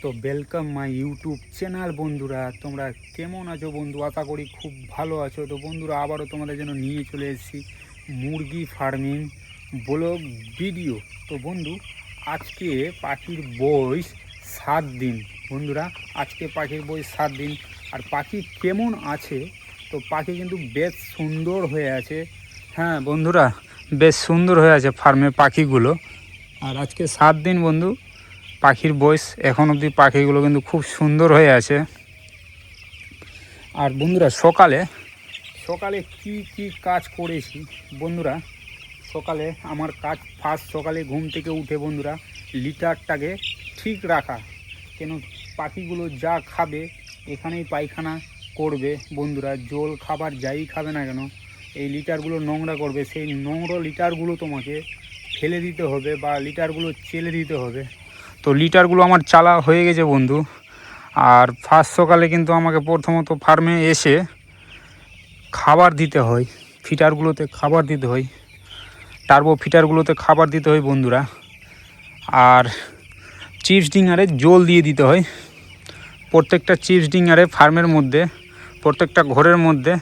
তো welcome my YouTube channel বন্ধুরা। তোমরা কেমন আছো বন্ধু? আশা করি খুব ভালো আছো। তো বন্ধুরা, আবারও তোমাদের জন্য নিয়ে চলে এসেছি মুরগি ফার্মিং ব্লগ ভিডিও। তো বন্ধু, আজকে পাখির বয়স 7 দিন বন্ধুরা। আজকে পাখির বয়স 7 দিন। আর পাখি কেমন আছে? তো পাখি কিন্তু বেশ সুন্দর হয়ে আছে। হ্যাঁ বন্ধুরা, বেশ সুন্দর হয়ে আছে ফার্মে পাখিগুলো। আর আজকে 7 দিন বন্ধু পাখির বয়স। এখন অবধি পাখিগুলো কিন্তু খুব সুন্দর হয়ে আছে। আর বন্ধুরা, সকালে সকালে কি কি কাজ করেছি বন্ধুরা? সকালে আমার কাজ ফার্স্ট, সকালে ঘুম থেকে উঠে বন্ধুরা লিটারটাকে ঠিক রাখা। কেন পাখিগুলো যা খাবে এখানেই পায়খানা করবে বন্ধুরা। জল খাবার যাই খাবে না কেন এই লিটারগুলো নোংরা করবে। সেই নোংরা লিটারগুলো তোমাকে ফেলে দিতে হবে বা লিটারগুলো চেলে দিতে হবে। তো লিটারগুলো আমার চালা হয়ে গেছে বন্ধু। আর ফার্স্ট সকালে কিন্তু আমাকে প্রথমত ফার্মে এসে খাবার দিতে হয়, ফিটারগুলোতে খাবার দিতে হয়, টার্বো ফিটারগুলোতে খাবার দিতে হয় বন্ধুরা। আর চিপস ডিঙ্গারে জল দিয়ে দিতে হয়। প্রত্যেকটা চিপস ডিঙ্গারে ফার্মের মধ্যে, প্রত্যেকটা ঘরের মধ্যে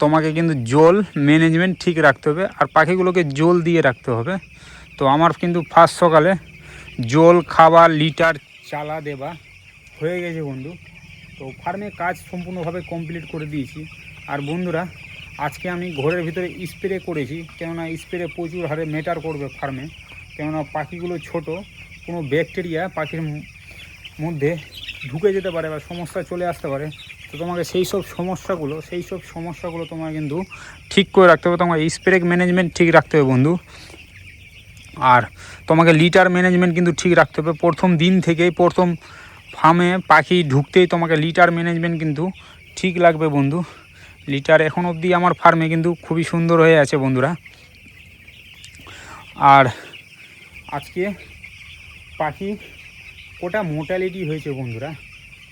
তোমাকে কিন্তু জল ম্যানেজমেন্ট ঠিক রাখতে হবে আর পাখিগুলোকে জল দিয়ে রাখতে হবে। তো আমার কিন্তু ফার্স্ট সকালে জল, খাবার, লিটার, চালা দেওয়া হয়ে গেছে বন্ধু। তো ফার্মে কাজ সম্পূর্ণভাবে কমপ্লিট করে দিয়েছি। আর বন্ধুরা, আজকে আমি ঘরের ভিতরে স্প্রে করেছি, কেননা স্প্রে প্রচুর হারে ম্যাটার করবে ফার্মে। কেননা পাখিগুলো ছোট, কোনো ব্যাকটেরিয়া পাখির মধ্যে ঢুকে যেতে পারে বা সমস্যা চলে আসতে পারে। তো তোমাকে সেই সব সমস্যাগুলো তোমাকে কিন্তু ঠিক করে রাখতে হবে। তোমাকে স্প্রে ম্যানেজমেন্ট ঠিক রাখতে হবে বন্ধু। আর তোমাকে লিটার ম্যানেজমেন্ট কিন্তু ঠিক রাখতে হবে। প্রথম দিন থেকেই, প্রথম ফার্মে পাখি ঢুকতেই তোমাকে লিটার ম্যানেজমেন্ট কিন্তু ঠিক লাগবে বন্ধু। লিটার এখন অবধি আমার ফার্মে কিন্তু খুবই সুন্দর হয়ে আছে বন্ধুরা। আর আজকে পাখি কোটা মোর্টালিটি হয়েছে বন্ধুরা?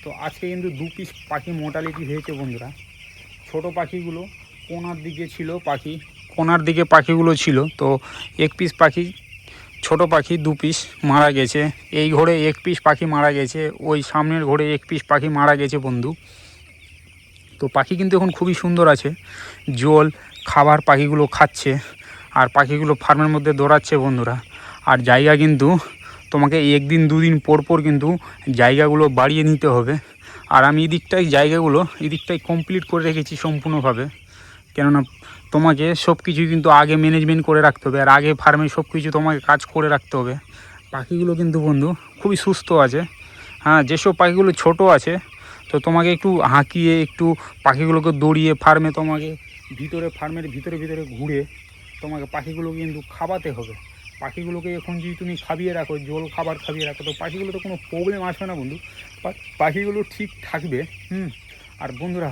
তো আজকে কিন্তু 2 পিস পাখি মোর্টালিটি হয়েছে বন্ধুরা। ছোট পাখিগুলো কোনার দিকে ছিল, কোনার দিকে পাখিগুলো ছিল। তো 1 পিস পাখি, ছোট পাখি 2 পিস মারা গেছে। এই ঘরে 1 পিস পাখি মারা গেছে, ওই সামনের ঘরে 1 পিস পাখি মারা গেছে বন্ধু। তো পাখি কিন্তু এখন খুবই সুন্দর আছে, জল খাবার পাখিগুলো খাচ্ছে আর পাখিগুলো ফার্মের মধ্যে দৌড়াচ্ছে বন্ধুরা। আর জায়গা কিন্তু তোমাকে 1 দিন 2 দিন পর পর কিন্তু জায়গাগুলো বাড়িয়ে নিতে হবে। আর আমি এদিকটাই কমপ্লিট করে রেখেছি সম্পূর্ণভাবে। কেননা তোমাকে সব কিছুই কিন্তু আগে ম্যানেজমেন্ট করে রাখতে হবে আর আগে ফার্মে সব কিছু তোমাকে কাজ করে রাখতে হবে। পাখিগুলো কিন্তু বন্ধু খুবই সুস্থ আছে। হ্যাঁ, যেসব পাখিগুলো ছোট আছে তো তোমাকে একটু হাঁকিয়ে, একটু পাখিগুলোকে দৌড়িয়ে ফার্মে তোমাকে ফার্মের ভিতরে ঘুরে তোমাকে পাখিগুলোকে কিন্তু খাওয়াতে হবে। পাখিগুলোকে এখন যদি তুমি খাইয়ে রাখো, জল খাবার খাইয়ে রাখো, তো পাখিগুলো তো কোনো প্রবলেম আসবে না বন্ধু। পাখিগুলো ঠিক থাকবে। আর বন্ধুরা,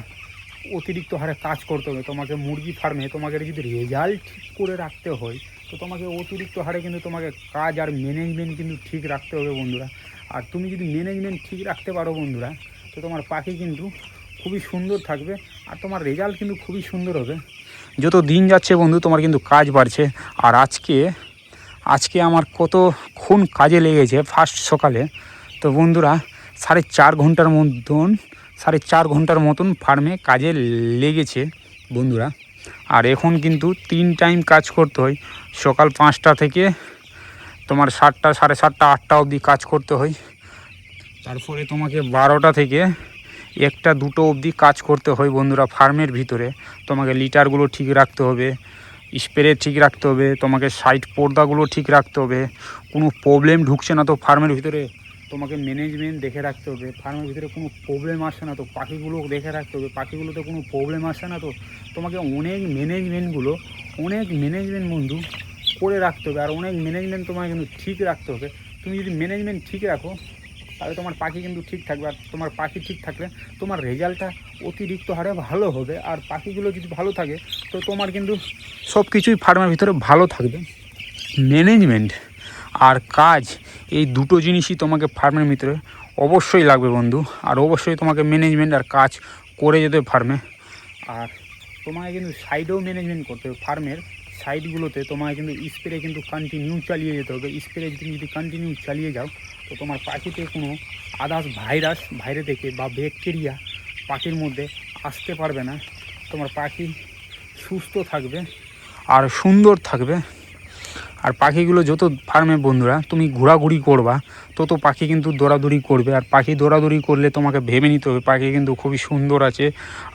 অতিরিক্ত হারে কাজ করতে হবে তোমাকে মুরগি ফার্মে। তোমাকে যদি রেজাল্ট ঠিক করে রাখতে হয় তো তোমাকে অতিরিক্ত হারে কিন্তু তোমাকে কাজ আর ম্যানেজমেন্ট কিন্তু ঠিক রাখতে হবে বন্ধুরা। আর তুমি যদি ম্যানেজমেন্ট ঠিক রাখতে পারো বন্ধুরা, তো তোমার পাখি কিন্তু খুবই সুন্দর থাকবে আর তোমার রেজাল্ট কিন্তু খুবই সুন্দর হবে। যত দিন যাচ্ছে বন্ধু তোমার কিন্তু কাজ বাড়ছে। আর আজকে আমার কতক্ষণ কাজে লেগেছে ফার্স্ট সকালে। তো বন্ধুরা, 4.5 ঘন্টার মতন ফার্মে কাজে লেগেছে বন্ধুরা। আর এখন কিন্তু 3 টাইম কাজ করতে হয়। সকাল 5টা থেকে তোমার 7টা, 7:30, 8টা অবধি কাজ করতে হয়। তারপরে তোমাকে 12টা থেকে 1টা 2টো অবধি কাজ করতে হয় বন্ধুরা ফার্মের ভিতরে। তোমাকে লিটারগুলো ঠিক রাখতে হবে, স্প্রে ঠিক রাখতে হবে, তোমাকে সাইড পর্দাগুলো ঠিক রাখতে হবে। কোনো প্রবলেম ঢুকছে না তো ফার্মের ভিতরে তোমাকে ম্যানেজমেন্ট দেখে রাখতে হবে। ফার্মের ভিতরে কোনো প্রবলেম আসছে না তো পাখিগুলো দেখে রাখতে হবে। পাখিগুলোতে কোনো প্রবলেম আসছে না তো তোমাকে অনেক ম্যানেজমেন্ট বন্ধু করে রাখতে হবে। আর অনেক ম্যানেজমেন্ট তোমাকে কিন্তু ঠিক রাখতে হবে। তুমি যদি ম্যানেজমেন্ট ঠিক রাখো তাহলে তোমার পাখি কিন্তু ঠিক থাকবে। আর তোমার পাখি ঠিক থাকলে তোমার রেজাল্টটা অতিরিক্ত হারে ভালো হবে। আর পাখিগুলো যদি ভালো থাকে তো তোমার কিন্তু সব কিছুই ফার্মের ভিতরে ভালো থাকবে। ম্যানেজমেন্ট আর কাজ, এই দুটো জিনিসই তোমাকে ফার্মের ভিতরে অবশ্যই লাগবে বন্ধু। আর অবশ্যই তোমাকে ম্যানেজমেন্ট আর কাজ করে যেতে হবে ফার্মে। আর তোমাকে কিন্তু সাইডেও ম্যানেজমেন্ট করতে হবে, ফার্মের সাইডগুলোতে তোমায় কিন্তু স্প্রে কিন্তু কন্টিনিউ চালিয়ে যেতে হবে। স্প্রে যদি কন্টিনিউ চালিয়ে যাও তো তোমার পাখিতে কোনো আদার্স ভাইরাস বাইরে থেকে বা ব্যাকটেরিয়া পাখির মধ্যে আসতে পারবে না। তোমার পাখি সুস্থ থাকবে আর সুন্দর থাকবে। আর পাখিগুলো যত ফার্মে বন্ধুরা তুমি ঘোরাঘুরি করবা তত পাখি কিন্তু দৌড়াদৌড়ি করবে। আর পাখি দৌড়াদৌড়ি করলে তোমাকে ভেবে নিতে হবে পাখি কিন্তু খুবই সুন্দর আছে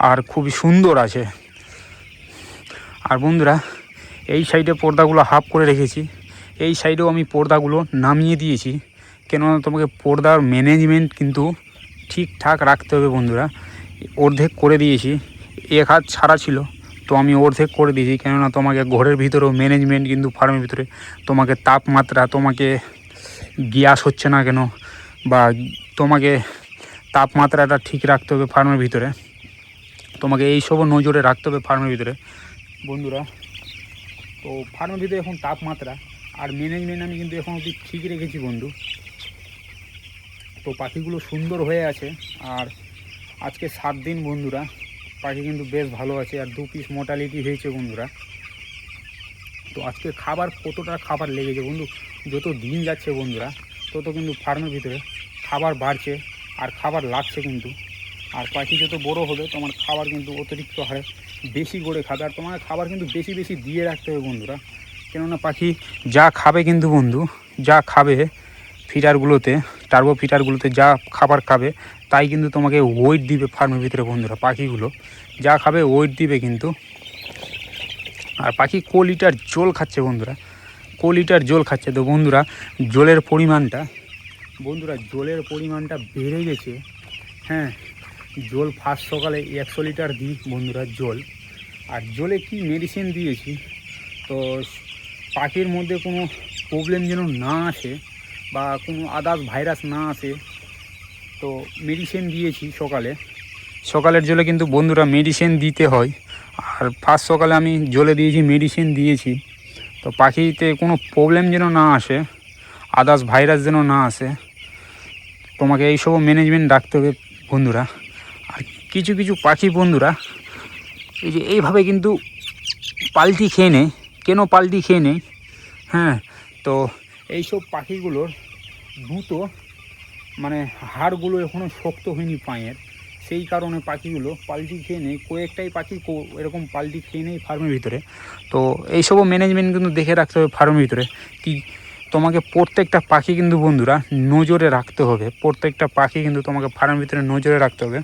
আর খুবই সুন্দর আছে। আর বন্ধুরা এই সাইডে পর্দাগুলো হাফ করে রেখেছি, এই সাইডেও আমি পর্দাগুলো নামিয়ে দিয়েছি, কেননা তোমাকে পর্দার ম্যানেজমেন্ট কিন্তু ঠিকঠাক রাখতে হবে বন্ধুরা। অর্ধেক করে দিয়েছি, এক হাত ছাড়া ছিল তো আমি অর্ধেক করে দিয়েছি, কেননা তোমাকে ঘরের ভিতরেও ম্যানেজমেন্ট কিন্তু ফার্মের ভিতরে তোমাকে তাপমাত্রা, তোমাকে গ্যাস হচ্ছে না কেন, বা তোমাকে তাপমাত্রাটা ঠিক রাখতে হবে ফার্মের ভিতরে, তোমাকে এইসবও নজরে রাখতে হবে ফার্মের ভিতরে বন্ধুরা। তো ফার্মের ভিতরে এখন তাপমাত্রা আর ম্যানেজমেন্ট আমি কিন্তু এখন অবধি ঠিক রেখেছি বন্ধু। তো পাখিগুলো সুন্দর হয়ে আছে। আর আজকে 7 দিন বন্ধুরা, পাখি কিন্তু বেশ ভালো আছে আর 2 পিস মোর্টালিটি হয়েছে বন্ধুরা। তো আজকে খাবার কতটা খাবার লেগেছে বন্ধু, যত দিন যাচ্ছে বন্ধুরা তত কিন্তু ফার্মের ভিতরে খাবার বাড়ছে আর খাবার লাগছে কিন্তু। আর পাখি যত বড় হবে তোমার খাবার কিন্তু অতিরিক্ত হারে বেশি করে খাবে। আর তোমার খাবার কিন্তু বেশি বেশি দিয়ে রাখতে হবে বন্ধুরা, কেননা পাখি যা খাবে কিন্তু বন্ধু, যা খাবে ফিডারগুলোতে, টার্বো ফিডারগুলোতে যা খাবার খাবে তাই কিন্তু তোমাকে ওয়েট দিবে ফার্মের ভিতরে বন্ধুরা। পাখিগুলো যা খাবে ওয়েট দিবে কিন্তু। আর পাখি ক লিটার জল খাচ্ছে বন্ধুরা, ক লিটার জল খাচ্ছে। তো বন্ধুরা জলের পরিমাণটা বেড়ে গেছে। হ্যাঁ, জল ফার্স্ট সকালে 100 লিটার দিই বন্ধুরা জল। আর জলে কি মেডিসিন দিয়েছি তো পাখির মধ্যে কোনো প্রবলেম যেন না আসে বা কোনো আদার্স ভাইরাস না আসে, তো মেডিসিন দিয়েছি সকালের জলে কিন্তু বন্ধুরা মেডিসিন দিতে হয়। আর ফার্স্ট সকালে আমি জলে দিয়েছি, মেডিসিন দিয়েছি, তো পাখিতে কোনো প্রবলেম যেন না আসে, আদার্স ভাইরাস যেন না আসে, তোমাকে এইসবও ম্যানেজমেন্ট রাখতে হবে বন্ধুরা। আর কিছু কিছু পাখি বন্ধুরা এই যে এইভাবে কিন্তু পাল্টি খেয়ে নেয়। কেন পাল্টি খেয়ে নেয়? হ্যাঁ, তো এইসব পাখিগুলোর দ্রুত মানে হাড়গুলো এখনও শক্ত হয়নি পায়ের, সেই কারণে পাখিগুলো পাল্টি খেয়ে নেয়। কয়েকটাই পাখি এরকম পাল্টি খেয়ে নেই ফার্মের ভিতরে। তো এইসবও ম্যানেজমেন্ট কিন্তু দেখে রাখতে হবে ফার্মের ভিতরে। কি তোমাকে প্রত্যেকটা পাখি কিন্তু বন্ধুরা নজরে রাখতে হবে, প্রত্যেকটা পাখি কিন্তু তোমাকে ফার্মের ভিতরে নজরে রাখতে হবে।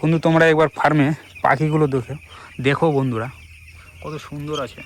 বন্ধু তোমরা একবার ফার্মে পাখিগুলো দেখো বন্ধুরা, কত সুন্দর আছে।